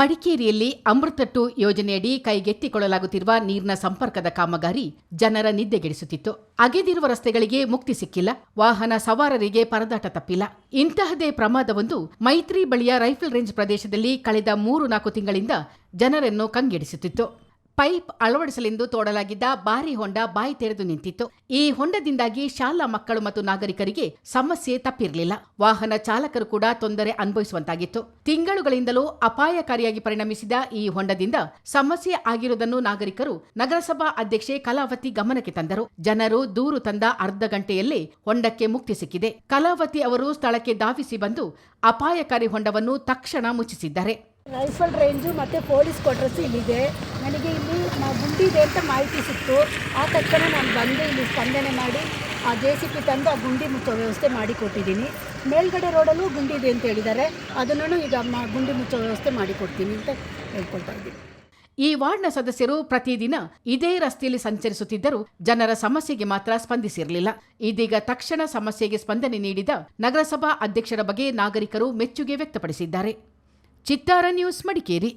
ಮಡಿಕೇರಿಯಲ್ಲಿ ಅಮೃತ 2 ಯೋಜನೆಯಡಿ ಕೈಗೆತ್ತಿಕೊಳ್ಳಲಾಗುತ್ತಿರುವ ನೀರಿನ ಸಂಪರ್ಕದ ಕಾಮಗಾರಿ ಜನರ ನಿದ್ದೆಗೆಡಿಸುತ್ತಿತ್ತು. ಅಗೆದಿರುವ ರಸ್ತೆಗಳಿಗೆ ಮುಕ್ತಿ ಸಿಕ್ಕಿಲ್ಲ, ವಾಹನ ಸವಾರರಿಗೆ ಪರದಾಟ ತಪ್ಪಿಲ್ಲ. ಇಂತಹದೇ ಪ್ರಮಾದವೊಂದು ಮೈತ್ರಿ ಬಳಿಯ ರೈಫಲ್ ರೇಂಜ್ ಪ್ರದೇಶದಲ್ಲಿ ಕಳೆದ 3-4 ತಿಂಗಳಿಂದ ಜನರನ್ನು ಕಂಗೆಡಿಸುತ್ತಿತ್ತು. ಪೈಪ್ ಅಳವಡಿಸಲೆಂದು ತೋಡಲಾಗಿದ್ದ ಭಾರಿ ಹೊಂಡ ಬಾಯಿ ತೆರೆದು ನಿಂತಿತ್ತು. ಈ ಹೊಂಡದಿಂದಾಗಿ ಶಾಲಾ ಮಕ್ಕಳು ಮತ್ತು ನಾಗರಿಕರಿಗೆ ಸಮಸ್ಯೆ ತಪ್ಪಿರಲಿಲ್ಲ. ವಾಹನ ಚಾಲಕರು ಕೂಡ ತೊಂದರೆ ಅನುಭವಿಸುವಂತಾಗಿತ್ತು. ತಿಂಗಳುಗಳಿಂದಲೂ ಅಪಾಯಕಾರಿಯಾಗಿ ಪರಿಣಮಿಸಿದ ಈ ಹೊಂಡದಿಂದ ಸಮಸ್ಯೆ ಆಗಿರುವುದನ್ನು ನಾಗರಿಕರು ನಗರಸಭಾ ಅಧ್ಯಕ್ಷೆ ಕಲಾವತಿ ಗಮನಕ್ಕೆ ತಂದರು. ಜನರು ದೂರು ತಂದ ಅರ್ಧ ಗಂಟೆಯಲ್ಲೇ ಹೊಂಡಕ್ಕೆ ಮುಕ್ತಿ ಸಿಕ್ಕಿದೆ. ಕಲಾವತಿ ಅವರು ಸ್ಥಳಕ್ಕೆ ಧಾವಿಸಿ ಬಂದು ಅಪಾಯಕಾರಿ ಹೊಂಡವನ್ನು ತಕ್ಷಣ ಮುಚ್ಚಿಸಿದ್ದಾರೆ. ರೈಫಲ್ ರೇಂಜು ಮತ್ತು ಪೊಲೀಸ್ ಕ್ವಾರ್ಟರ್ಸ್ ಇಲ್ಲಿದೆ. ನನಗೆ ಇಲ್ಲಿ ಗುಂಡಿ ಇದೆ ಅಂತ ಮಾಹಿತಿ ಸಿಕ್ತು. ಆ ತಕ್ಷಣ ನಾನು ಬಂದು ಇಲ್ಲಿ ಸ್ಪಂದನೆ ಮಾಡಿ ಆ JCB ತಂದು ಆ ಗುಂಡಿ ಮುಚ್ಚೋ ವ್ಯವಸ್ಥೆ ಮಾಡಿಕೊಟ್ಟಿದ್ದೀನಿ. ಮೇಲ್ಗಡೆ ರೋಡಲ್ಲೂ ಗುಂಡಿ ಇದೆ ಅಂತ ಹೇಳಿದ್ದಾರೆ. ಅದನ್ನು ಈಗ ಗುಂಡಿ ಮುಚ್ಚೋ ವ್ಯವಸ್ಥೆ ಮಾಡಿಕೊಡ್ತೀನಿ ಅಂತ ಹೇಳ್ಕೊಳ್ತಾ ಇದ್ದೀನಿ. ಈ ವಾರ್ಡ್ನ ಸದಸ್ಯರು ಪ್ರತಿದಿನ ಇದೇ ರಸ್ತೆಯಲ್ಲಿ ಸಂಚರಿಸುತ್ತಿದ್ದರೂ ಜನರ ಸಮಸ್ಯೆಗೆ ಮಾತ್ರ ಸ್ಪಂದಿಸಿರಲಿಲ್ಲ. ಇದೀಗ ತಕ್ಷಣ ಸಮಸ್ಯೆಗೆ ಸ್ಪಂದನೆ ನೀಡಿದ ನಗರಸಭಾ ಅಧ್ಯಕ್ಷರ ಬಗ್ಗೆ ನಾಗರಿಕರು ಮೆಚ್ಚುಗೆ ವ್ಯಕ್ತಪಡಿಸಿದ್ದಾರೆ. ಚಿತ್ತಾರ ನ್ಯೂಸ್, ಮಡಿಕೇರಿ.